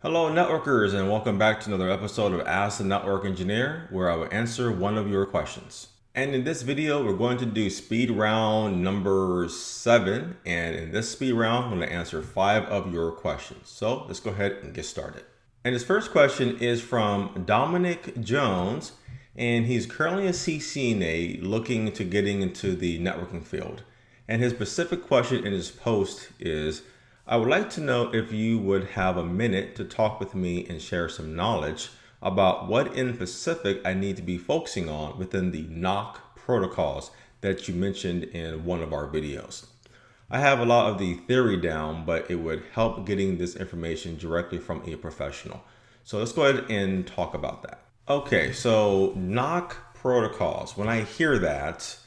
Hello, networkers, and welcome back to another episode of Ask the Network Engineer, where I will answer one of your questions. And in this video, we're going to do speed round number 7. And in this speed round, I'm going to answer 5 of your questions. So let's go ahead and get started. And his first question is from Dominic Jones, and he's currently a CCNA looking to getting into the networking field. And his specific question in his post is, I would like to know if you would have a minute to talk with me and share some knowledge about what in specific I need to be focusing on within the NOC protocols that you mentioned in one of our videos. I have a lot of the theory down, but it would help getting this information directly from a professional. So let's go ahead and talk about that. Okay, so NOC protocols, when I hear that,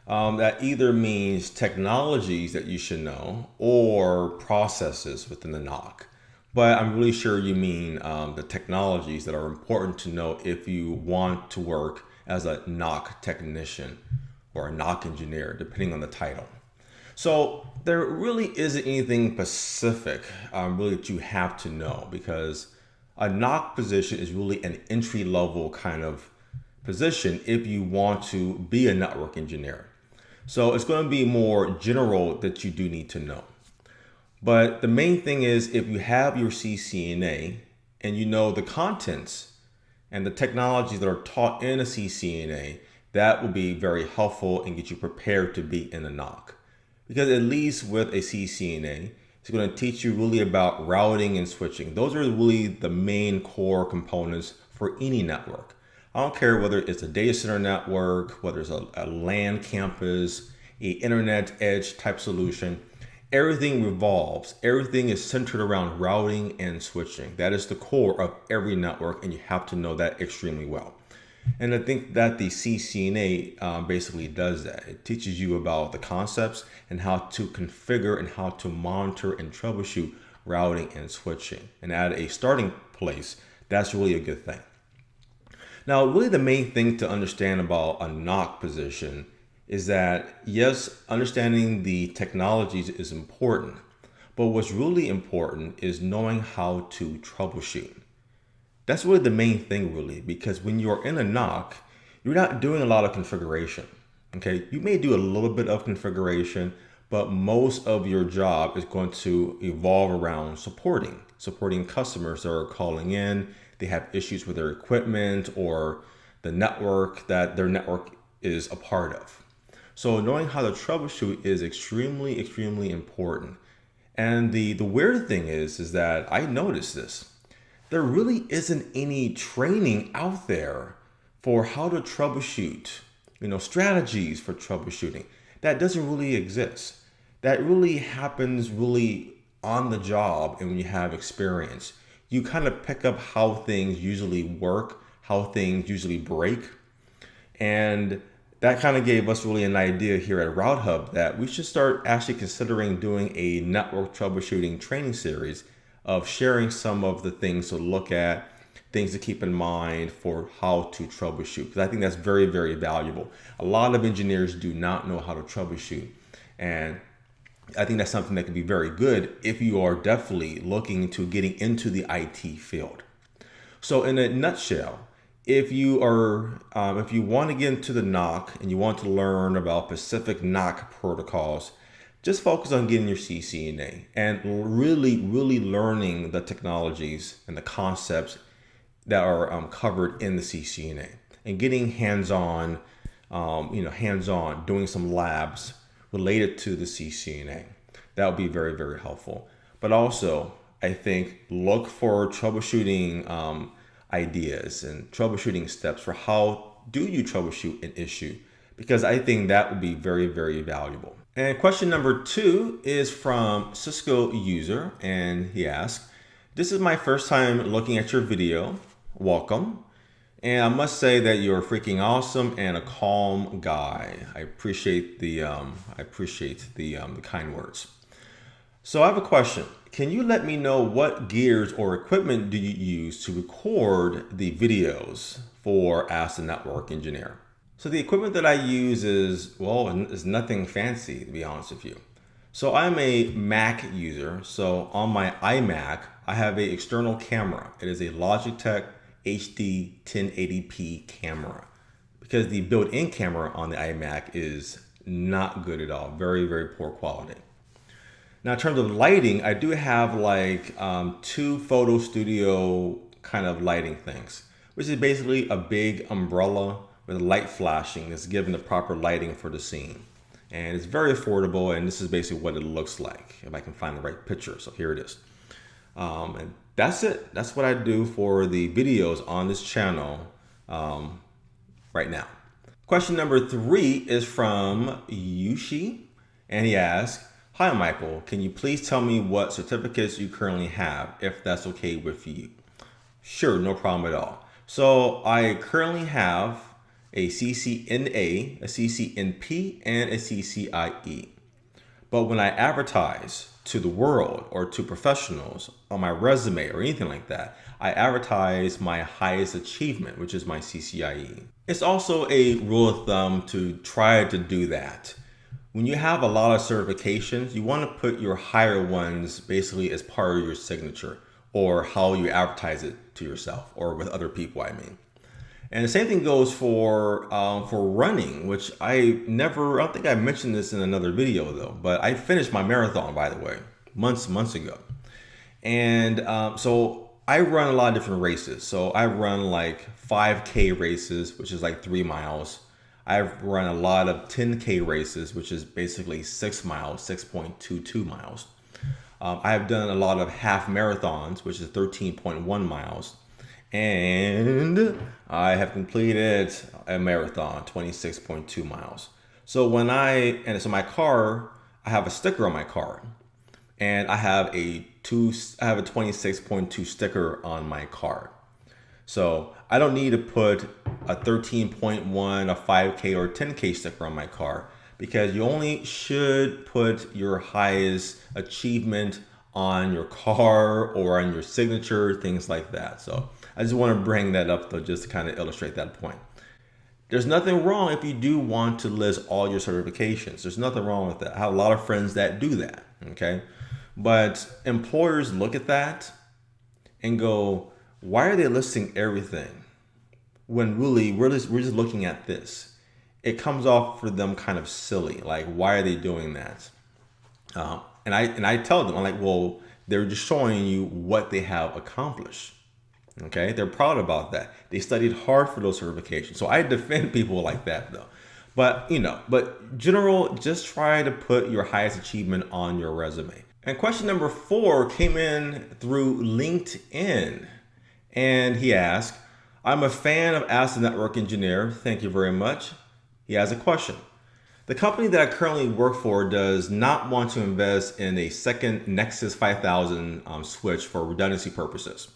that either means technologies that you should know or processes within the NOC. But I'm really sure you mean the technologies that are important to know if you want to work as a NOC technician or a NOC engineer, depending on the title. So there really isn't anything specific really that you have to know, because a NOC position is really an entry level kind of position if you want to be a network engineer. So it's going to be more general that you do need to know. But the main thing is, if you have your CCNA and you know the contents and the technologies that are taught in a CCNA, that will be very helpful and get you prepared to be in a NOC. Because at least with a CCNA, it's going to teach you really about routing and switching. Those are really the main core components for any network. I don't care whether it's a data center network, whether it's a LAN campus, a internet edge type solution. Everything revolves. Everything is centered around routing and switching. That is the core of every network, and you have to know that extremely well. And I think that the CCNA basically does that. It teaches you about the concepts and how to configure and how to monitor and troubleshoot routing and switching. And at a starting place, that's really a good thing. Now, really the main thing to understand about a NOC position is that, yes, understanding the technologies is important, but what's really important is knowing how to troubleshoot. That's really the main thing, really, because when you're in a NOC, you're not doing a lot of configuration. Okay, you may do a little bit of configuration, but most of your job is going to evolve around supporting customers that are calling in. They have issues with their equipment or the network that their network is a part of. So knowing how to troubleshoot is extremely, extremely important. And the weird thing is that I noticed this. There really isn't any training out there for how to troubleshoot, strategies for troubleshooting. That doesn't really exist. That really happens really on the job and when you have experience. You kind of pick up how things usually work, how things usually break. And that kind of gave us really an idea here at RouteHub that we should start actually considering doing a network troubleshooting training series of sharing some of the things to look at, things to keep in mind for how to troubleshoot. Because I think that's very, very valuable. A lot of engineers do not know how to troubleshoot. And I think that's something that can be very good if you are definitely looking to getting into the IT field. So in a nutshell, if you want to get into the NOC and you want to learn about specific NOC protocols, just focus on getting your CCNA and really, really learning the technologies and the concepts that are covered in the CCNA and getting hands-on, doing some labs related to the CCNA. That would be very, very helpful. But also, I think look for troubleshooting ideas and troubleshooting steps for how do you troubleshoot an issue, because I think that would be very, very valuable. And question number 2 is from Cisco user, and he asks, this is my first time looking at your video. Welcome. And I must say that you're freaking awesome and a calm guy. I appreciate the kind words. So I have a question. Can you let me know what gears or equipment do you use to record the videos for Ask the Network Engineer? So the equipment that I use is nothing fancy, to be honest with you. So I'm a Mac user. So on my iMac, I have an external camera. It is a Logitech HD 1080p camera because the built-in camera on the iMac is not good at all. Very, very poor quality. Now, in terms of lighting, I do have like two photo studio kind of lighting things, which is basically a big umbrella with light flashing that's given the proper lighting for the scene. And it's very affordable, and this is basically what it looks like, if I can find the right picture. So here it is. And that's it. That's what I do for the videos on this channel right now. Question number 3 is from Yushi, and he asks, "Hi Michael, can you please tell me what certificates you currently have, if that's okay with you?" Sure, no problem at all. So I currently have a CCNA, a CCNP, and a CCIE. But when I advertise to the world or to professionals on my resume or anything like that, I advertise my highest achievement, which is my CCIE. It's also a rule of thumb to try to do that. When you have a lot of certifications, you want to put your higher ones basically as part of your signature or how you advertise it to yourself or with other people, I mean. And the same thing goes for running, which I don't think I mentioned this in another video though, but I finished my marathon, by the way, months ago. And so I run a lot of different races. So I run like 5K races, which is like 3 miles. I've run a lot of 10K races, which is basically 6 miles, 6.22 miles. I've done a lot of half marathons, which is 13.1 miles. And I have completed a marathon, 26.2 miles. So my car, I have a sticker on my car, and I have a 26.2 sticker on my car. So I don't need to put a 13.1, a 5K or 10K sticker on my car, because you only should put your highest achievement on your car or on your signature, things like that. So I just want to bring that up though, just to kind of illustrate that point. There's nothing wrong if you do want to list all your certifications. There's nothing wrong with that. I have a lot of friends that do that, okay? But employers look at that and go, why are they listing everything? When really we're just looking at this. It comes off for them kind of silly. Like, why are they doing that? And I tell them, I'm like, well, they're just showing you what they have accomplished. Okay, they're proud about that. They studied hard for those certifications. So I defend people like that though. But general, just try to put your highest achievement on your resume. And question number 4 came in through LinkedIn. And he asked, "I'm a fan of Ask the Network Engineer. Thank you very much." He has a question. "The company that I currently work for does not want to invest in a second Nexus 5000 switch for redundancy purposes.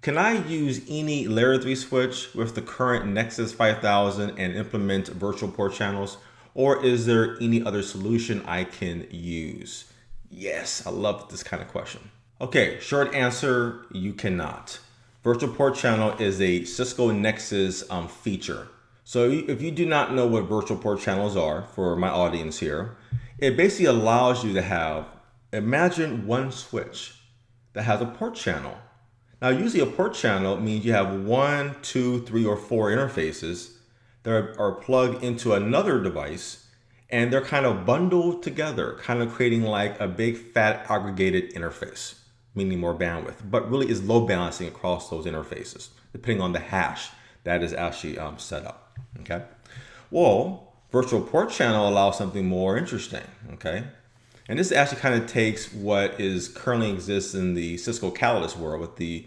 Can I use any Layer 3 switch with the current Nexus 5000 and implement virtual port channels? Or is there any other solution I can use?" Yes, I love this kind of question. Okay, short answer, you cannot. Virtual port channel is a Cisco Nexus feature. So if you do not know what virtual port channels are, for my audience here, it basically allows you to imagine one switch that has a port channel. Now, usually a port channel means you have 1, 2, 3, or 4 interfaces that are plugged into another device, and they're kind of bundled together, kind of creating like a big fat aggregated interface, meaning more bandwidth, but really is load balancing across those interfaces, depending on the hash that is actually set up, okay? Well, virtual port channel allows something more interesting, okay? And this actually kind of takes what is currently exists in the Cisco Catalyst world with the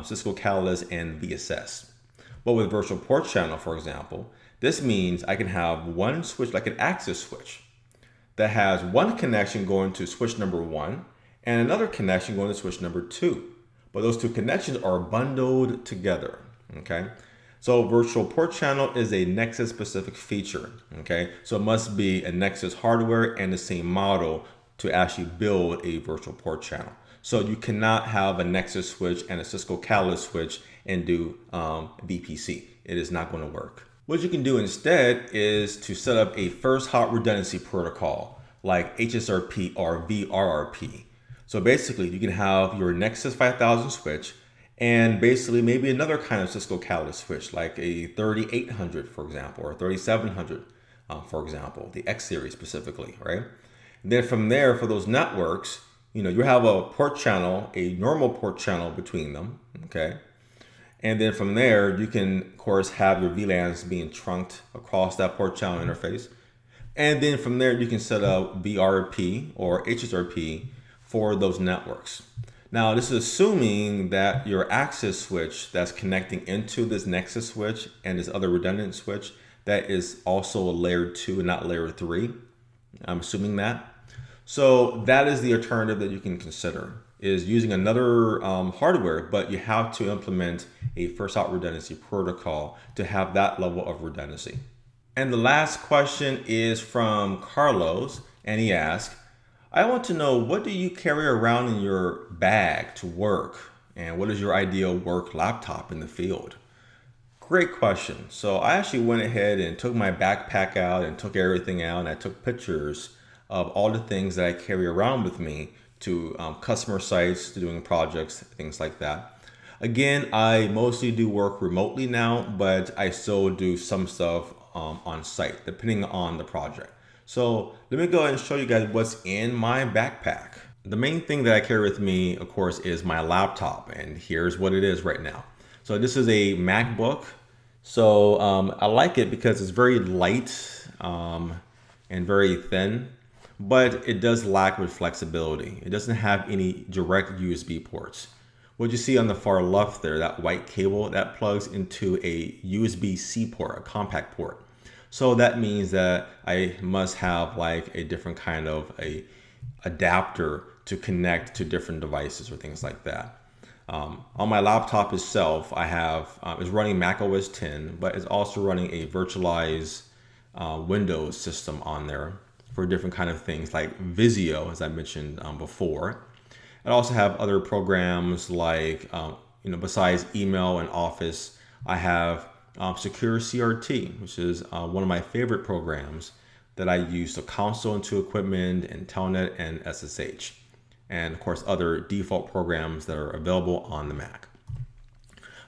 Cisco Catalyst and VSS. But with virtual port channel, for example, this means I can have one switch, like an access switch, that has one connection going to switch number 1 and another connection going to switch number 2. But those two connections are bundled together, okay? So virtual port channel is a Nexus specific feature, okay? So it must be a Nexus hardware and the same model to actually build a virtual port channel. So you cannot have a Nexus switch and a Cisco Catalyst switch and do VPC. It is not going to work. What you can do instead is to set up a first hop redundancy protocol like HSRP or VRRP. So basically, you can have your Nexus 5000 switch and basically maybe another kind of Cisco Catalyst switch, like a 3800, for example, or 3700, for example, the X series specifically, right? And then from there, for those networks, you have a port channel, a normal port channel between them, okay? And then from there, you can, of course, have your VLANs being trunked across that port channel interface. And then from there, you can set up VRP or HSRP for those networks. Now, this is assuming that your access switch that's connecting into this Nexus switch and this other redundant switch, that is also a layer 2 and not layer 3. I'm assuming that. So that is the alternative that you can consider, is using another hardware, but you have to implement a first out redundancy protocol to have that level of redundancy. And the last question is from Carlos, and he asks, I want to know, what do you carry around in your bag to work? And what is your ideal work laptop in the field? Great question. So I actually went ahead and took my backpack out and took everything out, and I took pictures of all the things that I carry around with me to customer sites, to doing projects, things like that. Again, I mostly do work remotely now, but I still do some stuff on site, depending on the project. So let me go ahead and show you guys what's in my backpack. The main thing that I carry with me, of course, is my laptop, and here's what it is right now. So this is a MacBook. So I like it because it's very light and very thin, but it does lack with flexibility. It doesn't have any direct USB ports. What you see on the far left there, that white cable, that plugs into a USB-C port, a compact port. So that means that I must have like a different kind of a adapter to connect to different devices or things like that. On my laptop itself, I have, it's running Mac OS 10, but it's also running a virtualized Windows system on there for different kind of things like Visio, as I mentioned before. I also have other programs like, besides email and Office, I have Secure CRT, which is one of my favorite programs that I use to console into equipment and Telnet and SSH. And of course, other default programs that are available on the Mac.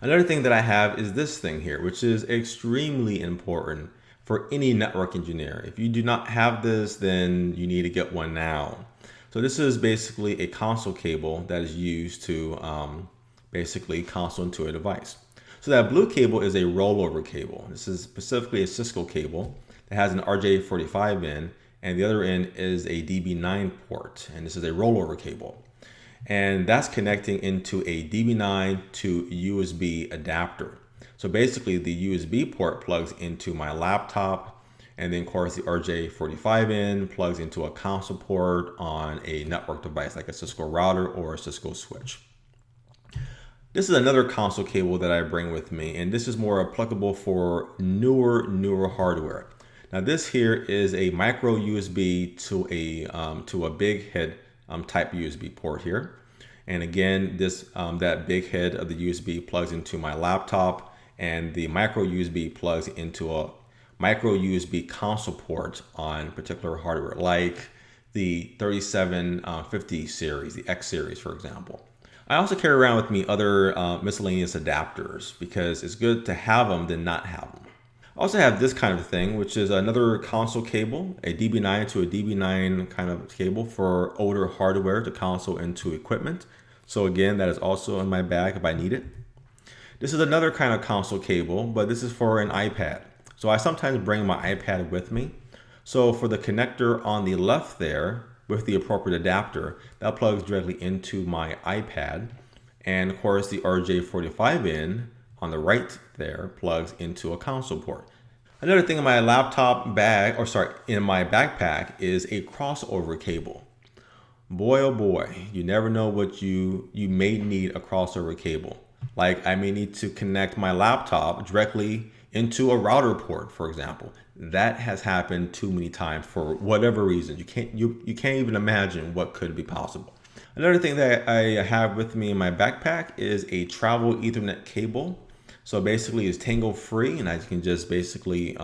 Another thing that I have is this thing here, which is extremely important for any network engineer. If you do not have this, then you need to get one now. So this is basically a console cable that is used to basically console into a device. So that blue cable is a rollover cable. This is specifically a Cisco cable that has an RJ45 in, and the other end is a DB9 port, and this is a rollover cable. And that's connecting into a DB9 to USB adapter. So basically the USB port plugs into my laptop, and then of course the RJ45 in plugs into a console port on a network device like a Cisco router or a Cisco switch. This is another console cable that I bring with me, and this is more applicable for newer hardware. Now this here is a micro USB to a big head type USB port here. And again, this that big head of the USB plugs into my laptop, and the micro USB plugs into a micro USB console port on particular hardware, like the 3750 series, the X series, for example. I also carry around with me other miscellaneous adapters because it's good to have them than not have them. I also have this kind of thing, which is another console cable, a DB9 to a DB9 kind of cable for older hardware to console into equipment. So again, that is also in my bag if I need it. This is another kind of console cable, but this is for an iPad. So I sometimes bring my iPad with me. So for the connector on the left there with the appropriate adapter, that plugs directly into my iPad. And of course the RJ45 in on the right there plugs into a console port. Another thing in my laptop bag, in my backpack is a crossover cable. Boy, oh boy, you never know what you may need a crossover cable. Like I may need to connect my laptop directly into a router port, for example. That has happened too many times for whatever reason. You can't even imagine what could be possible. Another thing that I have with me in my backpack is a travel Ethernet cable. So basically it's tangle free, and I can just basically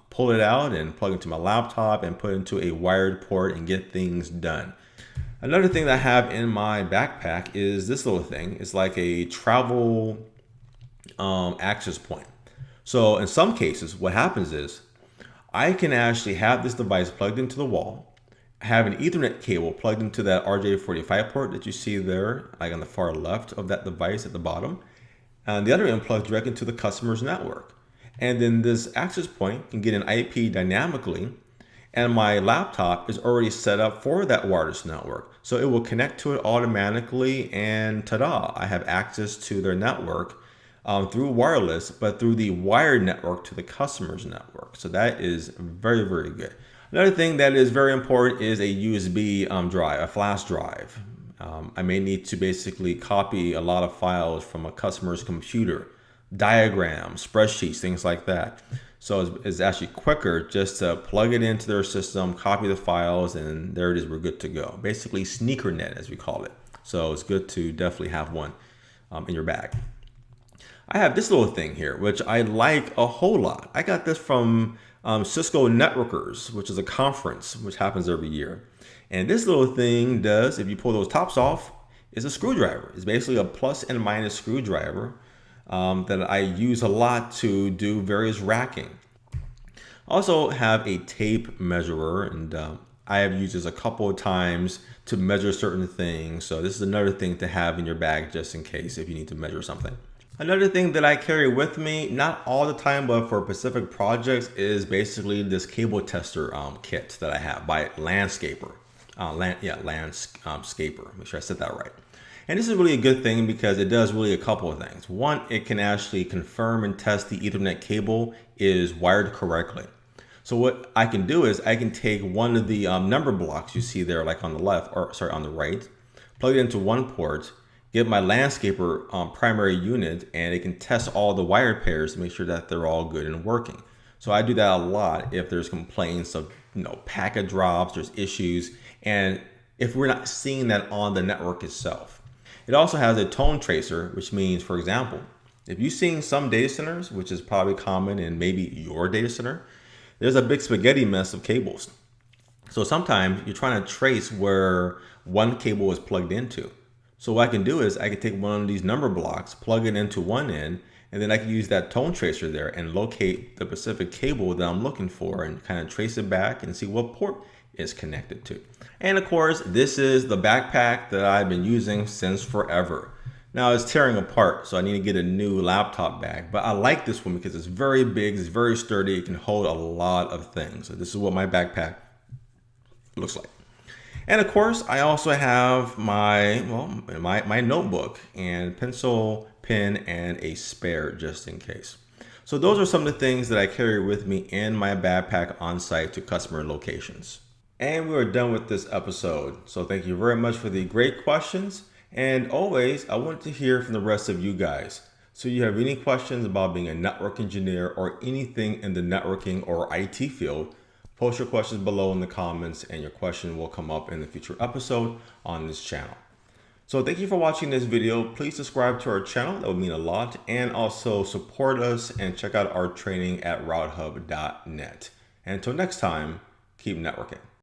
pull it out and plug into my laptop and put it into a wired port and get things done. Another thing that I have in my backpack is this little thing. It's like a travel access point. So in some cases, what happens is I can actually have this device plugged into the wall, have an Ethernet cable plugged into that RJ45 port that you see there, like on the far left of that device at the bottom, and the other end plugs directly into the customer's network. And then this access point can get an IP dynamically, and my laptop is already set up for that wireless network. So it will connect to it automatically, and ta-da, I have access to their network through wireless, but through the wired network to the customer's network. So that is very, very good. Another thing that is very important is a USB drive, a flash drive. I may need to basically copy a lot of files from a customer's computer, diagrams, spreadsheets, things like that. So it's actually quicker just to plug it into their system, copy the files, and there it is, we're good to go. Basically SneakerNet, as we call it. So it's good to definitely have one in your bag. I have this little thing here, which I like a whole lot. I got this from Cisco Networkers, which is a conference which happens every year. And this little thing does, if you pull those tops off, is a screwdriver. It's basically a plus and minus screwdriver that I use a lot to do various racking. I also have a tape measurer, and I have used this a couple of times to measure certain things. So this is another thing to have in your bag just in case if you need to measure something. Another thing that I carry with me, not all the time, but for specific projects, is basically this cable tester kit that I have by Landscaper. Landscaper. Make sure I said that right. And this is really a good thing because it does really a couple of things. One, it can actually confirm and test the Ethernet cable is wired correctly. So what I can do is I can take one of the number blocks you see there, like on the left, or sorry, on the right, plug it into one port, get my Landscaper primary unit, and it can test all the wire pairs to make sure that they're all good and working. So I do that a lot if there's complaints of packet drops, there's issues, and if we're not seeing that on the network itself. It also has a tone tracer, which means, for example, if you've seen some data centers, which is probably common in maybe your data center, there's a big spaghetti mess of cables. So sometimes you're trying to trace where one cable is plugged into. So what I can do is I can take one of these number blocks, plug it into one end, and then I can use that tone tracer there and locate the specific cable that I'm looking for and kind of trace it back and see what port is connected to. And of course, this is the backpack that I've been using since forever. Now it's tearing apart, so I need to get a new laptop bag, but I like this one because it's very big, it's very sturdy, it can hold a lot of things. So this is what my backpack looks like. And of course, I also have my notebook and pencil, pen, and a spare just in case. So those are some of the things that I carry with me in my backpack on site to customer locations. And we are done with this episode. So thank you very much for the great questions. And always, I want to hear from the rest of you guys. So you have any questions about being a network engineer or anything in the networking or IT field, post your questions below in the comments and your question will come up in a future episode on this channel. So thank you for watching this video. Please subscribe to our channel. That would mean a lot. And also support us and check out our training at routehub.net. And until next time, keep networking.